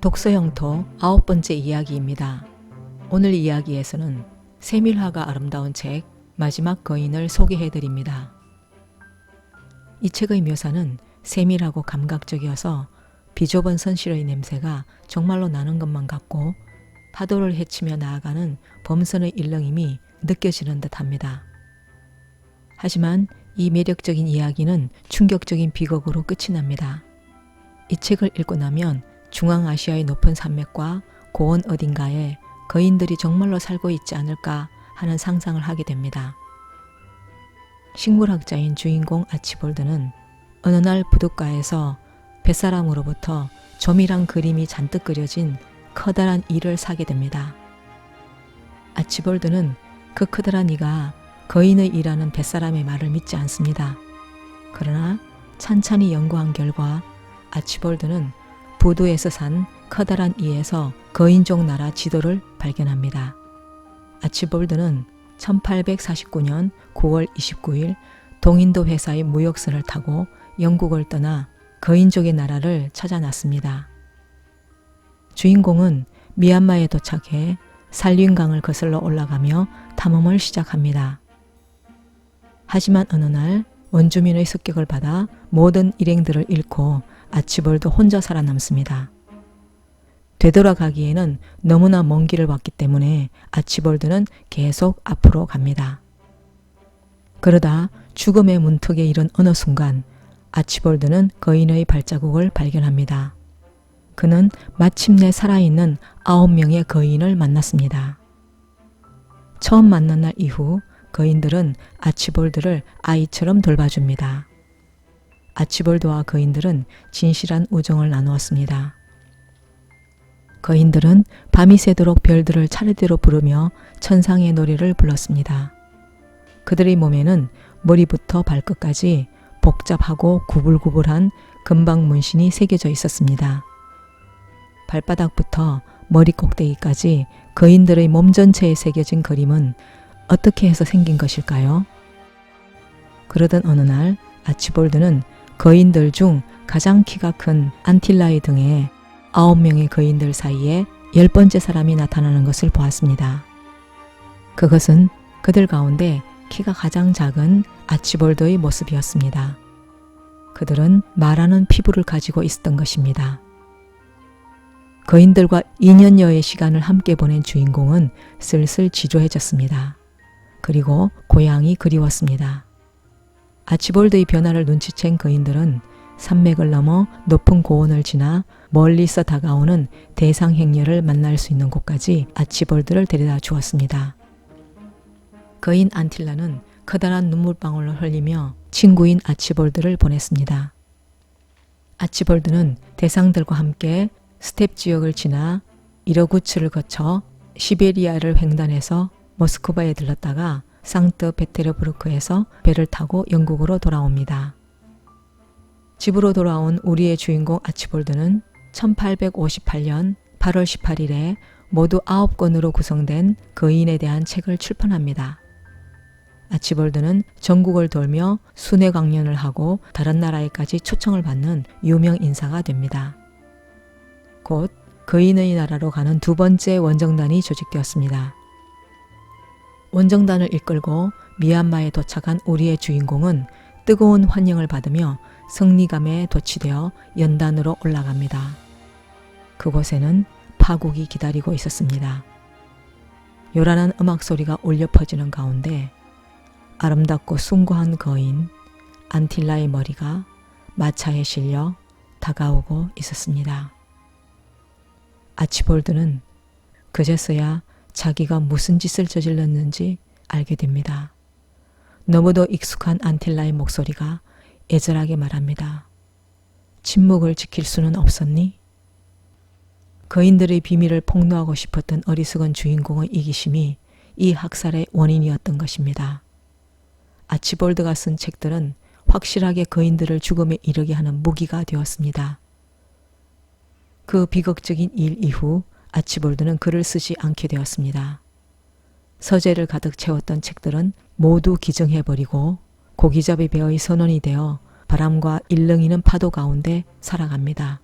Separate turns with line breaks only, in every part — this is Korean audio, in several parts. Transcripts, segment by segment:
독서영토 9번째 이야기입니다. 오늘 이야기에서는 세밀하가 아름다운 책 마지막 거인을 소개해드립니다. 이 책의 묘사는 세밀하고 감각적이어서 비좁은 선실의 냄새가 정말로 나는 것만 같고 파도를 헤치며 나아가는 범선의 일렁임이 느껴지는 듯합니다. 하지만 이 매력적인 이야기는 충격적인 비극으로 끝이 납니다. 이 책을 읽고 나면 중앙아시아의 높은 산맥과 고원 어딘가에 거인들이 정말로 살고 있지 않을까 하는 상상을 하게 됩니다. 식물학자인 주인공 아치볼드는 어느 날 부둣가에서 뱃사람으로부터 조밀한 그림이 잔뜩 그려진 커다란 이를 사게 됩니다. 아치볼드는 그 커다란 이가 거인의 이라는 뱃사람의 말을 믿지 않습니다. 그러나 찬찬히 연구한 결과 아치볼드는 부두에서 산 커다란 이에서 거인족 나라 지도를 발견합니다. 아치볼드는 1849년 9월 29일 동인도 회사의 무역선을 타고 영국을 떠나 거인족의 나라를 찾아 났습니다. 주인공은 미얀마에 도착해 살륜강을 거슬러 올라가며 탐험을 시작합니다. 하지만 어느 날 원주민의 습격을 받아 모든 일행들을 잃고 아치볼드 혼자 살아남습니다. 되돌아가기에는 너무나 먼 길을 왔기 때문에 아치볼드는 계속 앞으로 갑니다. 그러다 죽음의 문턱에 이른 어느 순간 아치볼드는 거인의 발자국을 발견합니다. 그는 마침내 살아있는 9명의 거인을 만났습니다. 처음 만난 날 이후 거인들은 아치볼드를 아이처럼 돌봐줍니다. 아치볼드와 거인들은 진실한 우정을 나누었습니다. 거인들은 밤이 새도록 별들을 차례대로 부르며 천상의 노래를 불렀습니다. 그들의 몸에는 머리부터 발끝까지 복잡하고 구불구불한 금방 문신이 새겨져 있었습니다. 발바닥부터 머리 꼭대기까지 거인들의 몸 전체에 새겨진 그림은 어떻게 해서 생긴 것일까요? 그러던 어느 날 아치볼드는 거인들 중 가장 키가 큰 안틸라의 등에 9명의 거인들 사이에 10번째 사람이 나타나는 것을 보았습니다. 그것은 그들 가운데 키가 가장 작은 아치볼드의 모습이었습니다. 그들은 말하는 피부를 가지고 있었던 것입니다. 거인들과 2년여의 시간을 함께 보낸 주인공은 슬슬 지루해졌습니다. 그리고 고향이 그리웠습니다. 아치볼드의 변화를 눈치챈 거인들은 산맥을 넘어 높은 고원을 지나 멀리서 다가오는 대상 행렬을 만날 수 있는 곳까지 아치볼드를 데려다 주었습니다. 거인 안틸라는 커다란 눈물방울을 흘리며 친구인 아치볼드를 보냈습니다. 아치볼드는 대상들과 함께 스텝 지역을 지나 이러구츠를 거쳐 시베리아를 횡단해서 모스크바에 들렀다가 상트페테르부르크에서 배를 타고 영국으로 돌아옵니다. 집으로 돌아온 우리의 주인공 아치볼드는 1858년 8월 18일에 모두 9권으로 구성된 거인에 대한 책을 출판합니다. 아치볼드는 전국을 돌며 순회 강연을 하고 다른 나라에까지 초청을 받는 유명 인사가 됩니다. 곧 거인의 나라로 가는 두 번째 원정단이 조직되었습니다. 원정단을 이끌고 미얀마에 도착한 우리의 주인공은 뜨거운 환영을 받으며 승리감에 도취되어 연단으로 올라갑니다. 그곳에는 파국이 기다리고 있었습니다. 요란한 음악 소리가 울려 퍼지는 가운데 아름답고 숭고한 거인 안틸라의 머리가 마차에 실려 다가오고 있었습니다. 아치볼드는 그제서야 자기가 무슨 짓을 저질렀는지 알게 됩니다. 너무도 익숙한 안틸라의 목소리가 애절하게 말합니다. 침묵을 지킬 수는 없었니? 거인들의 비밀을 폭로하고 싶었던 어리석은 주인공의 이기심이 이 학살의 원인이었던 것입니다. 아치볼드가 쓴 책들은 확실하게 거인들을 죽음에 이르게 하는 무기가 되었습니다. 그 비극적인 일 이후 아치볼드는 글을 쓰지 않게 되었습니다. 서재를 가득 채웠던 책들은 모두 기증해버리고 고기잡이 배의 선원이 되어 바람과 일렁이는 파도 가운데 살아갑니다.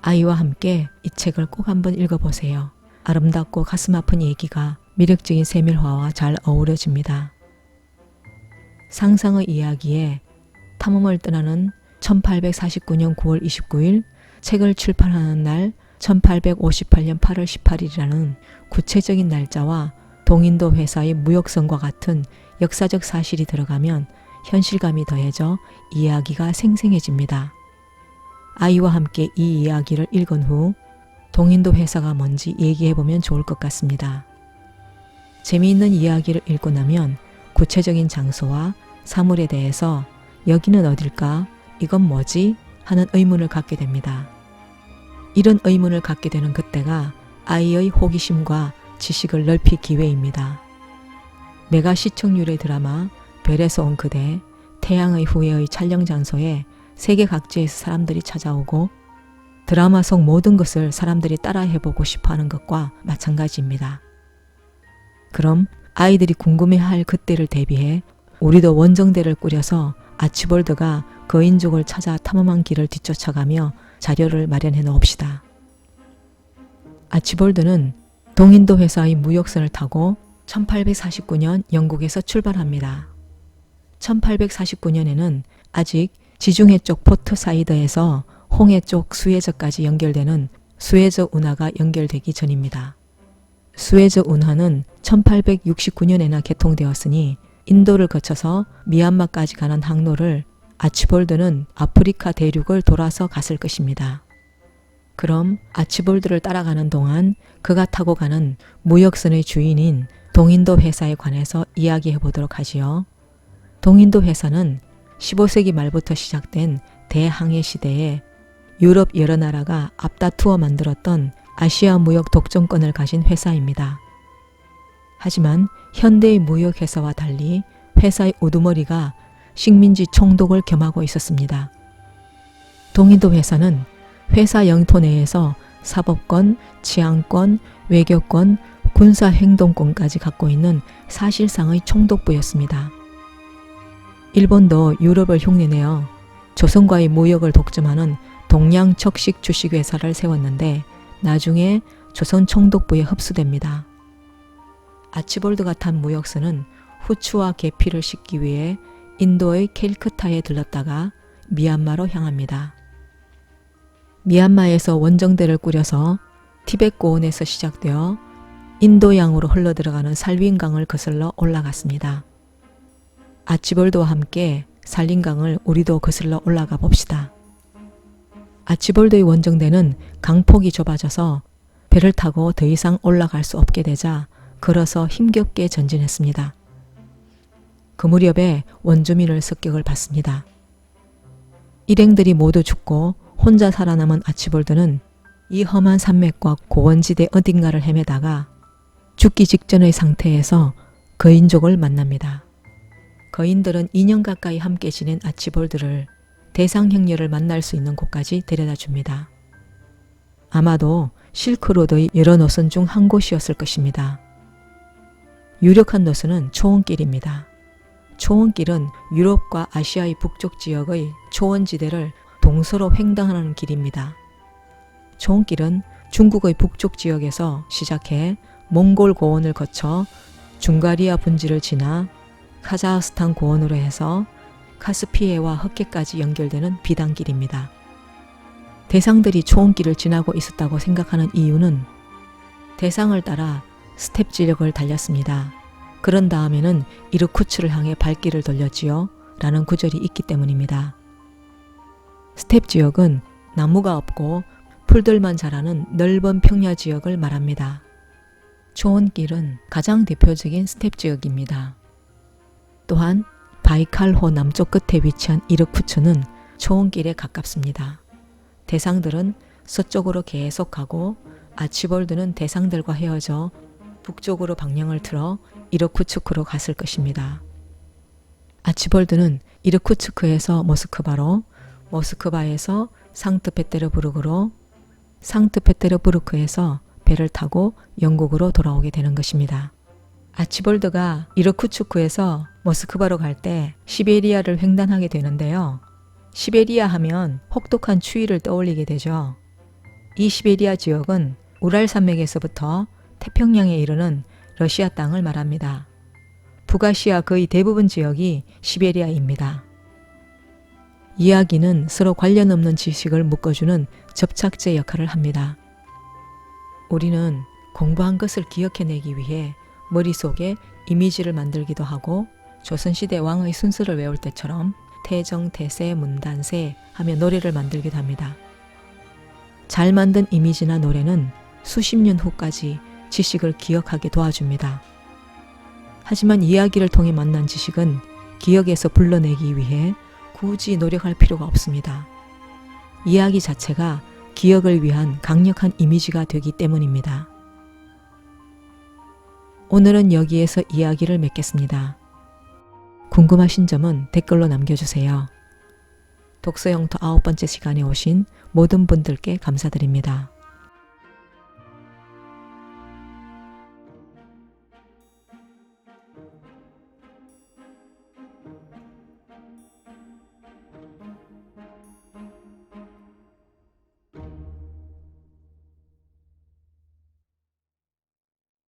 아이와 함께 이 책을 꼭 한번 읽어보세요. 아름답고 가슴 아픈 얘기가 매력적인 세밀화와 잘 어우러집니다. 상상의 이야기에 탐험을 떠나는 1849년 9월 29일 책을 출판하는 날 1858년 8월 18일이라는 구체적인 날짜와 동인도 회사의 무역선과 같은 역사적 사실이 들어가면 현실감이 더해져 이야기가 생생해집니다. 아이와 함께 이 이야기를 읽은 후 동인도 회사가 뭔지 얘기해보면 좋을 것 같습니다. 재미있는 이야기를 읽고 나면 구체적인 장소와 사물에 대해서 여기는 어딜까? 이건 뭐지? 하는 의문을 갖게 됩니다. 이런 의문을 갖게 되는 그때가 아이의 호기심과 지식을 넓힐 기회입니다. 메가 시청률의 드라마 별에서 온 그대, 태양의 후예의 촬영 장소에 세계 각지에서 사람들이 찾아오고 드라마 속 모든 것을 사람들이 따라해보고 싶어하는 것과 마찬가지입니다. 그럼 아이들이 궁금해할 그때를 대비해 우리도 원정대를 꾸려서 아치볼드가 거인족을 찾아 탐험한 길을 뒤쫓아가며 자료를 마련해 놓읍시다. 아치볼드는 동인도 회사의 무역선을 타고 1849년 영국에서 출발합니다. 1849년에는 아직 지중해 쪽 포트 사이드에서 홍해 쪽 수에즈까지 연결되는 수에즈 운하가 연결되기 전입니다. 수에즈 운하는 1869년에나 개통되었으니 인도를 거쳐서 미얀마까지 가는 항로를 아치볼드는 아프리카 대륙을 돌아서 갔을 것입니다. 그럼 아치볼드를 따라가는 동안 그가 타고 가는 무역선의 주인인 동인도 회사에 관해서 이야기해 보도록 하지요. 동인도 회사는 15세기 말부터 시작된 대항해 시대에 유럽 여러 나라가 앞다투어 만들었던 아시아 무역 독점권을 가진 회사입니다. 하지만 현대의 무역회사와 달리 회사의 우두머리가 식민지 총독을 겸하고 있었습니다. 동인도 회사는 회사 영토 내에서 사법권, 치안권, 외교권, 군사행동권까지 갖고 있는 사실상의 총독부였습니다. 일본도 유럽을 흉내내어 조선과의 무역을 독점하는 동양척식 주식회사를 세웠는데 나중에 조선 총독부에 흡수됩니다. 아치볼드가 탄 무역선은 후추와 계피를 싣기 위해 인도의 캘크타에 들렀다가 미얀마로 향합니다. 미얀마에서 원정대를 꾸려서 티벳 고원에서 시작되어 인도양으로 흘러들어가는 살윈강을 거슬러 올라갔습니다. 아치볼드와 함께 살윈강을 우리도 거슬러 올라가 봅시다. 아치볼드의 원정대는 강폭이 좁아져서 배를 타고 더 이상 올라갈 수 없게 되자 걸어서 힘겹게 전진했습니다. 그 무렵에 원주민의 습격을 받습니다. 일행들이 모두 죽고 혼자 살아남은 아치볼드는 이 험한 산맥과 고원지대 어딘가를 헤매다가 죽기 직전의 상태에서 거인족을 만납니다. 거인들은 2년 가까이 함께 지낸 아치볼드를 대상 형제를 만날 수 있는 곳까지 데려다 줍니다. 아마도 실크로드의 여러 노선 중 한 곳이었을 것입니다. 유력한 노선은 초원길입니다. 초원길은 유럽과 아시아의 북쪽 지역의 초원지대를 동서로 횡단하는 길입니다. 초원길은 중국의 북쪽 지역에서 시작해 몽골 고원을 거쳐 중가리아 분지를 지나 카자흐스탄 고원으로 해서 카스피해와 흑해까지 연결되는 비단길입니다. 대상들이 초원길을 지나고 있었다고 생각하는 이유는 대상을 따라 스텝 지역을 달렸습니다. 그런 다음에는 이르쿠츠를 향해 발길을 돌렸지요. 라는 구절이 있기 때문입니다. 스텝 지역은 나무가 없고 풀들만 자라는 넓은 평야 지역을 말합니다. 초원길은 가장 대표적인 스텝 지역입니다. 또한 바이칼호 남쪽 끝에 위치한 이르쿠츠는 초원길에 가깝습니다. 대상들은 서쪽으로 계속 가고 아치볼드는 대상들과 헤어져 북쪽으로 방향을 틀어 이르쿠츠크로 갔을 것입니다. 아치볼드는 이르쿠츠크에서 모스크바로, 모스크바에서 상트페테르부르크로, 상트페테르부르크에서 배를 타고 영국으로 돌아오게 되는 것입니다. 아치볼드가 이르쿠츠크에서 모스크바로 갈 때 시베리아를 횡단하게 되는데요. 시베리아 하면 혹독한 추위를 떠올리게 되죠. 이 시베리아 지역은 우랄 산맥에서부터 태평양에 이르는 러시아 땅을 말합니다. 북아시아 거의 대부분 지역이 시베리아입니다. 이야기는 서로 관련 없는 지식을 묶어주는 접착제 역할을 합니다. 우리는 공부한 것을 기억해내기 위해 머릿속에 이미지를 만들기도 하고 조선시대 왕의 순서를 외울 때처럼 태정, 태세, 문단세 하며 노래를 만들기도 합니다. 잘 만든 이미지나 노래는 수십 년 후까지 지식을 기억하게 도와줍니다. 하지만 이야기를 통해 만난 지식은 기억에서 불러내기 위해 굳이 노력할 필요가 없습니다. 이야기 자체가 기억을 위한 강력한 이미지가 되기 때문입니다. 오늘은 여기에서 이야기를 맺겠습니다. 궁금하신 점은 댓글로 남겨주세요. 독서영토 9번째 시간에 오신 모든 분들께 감사드립니다.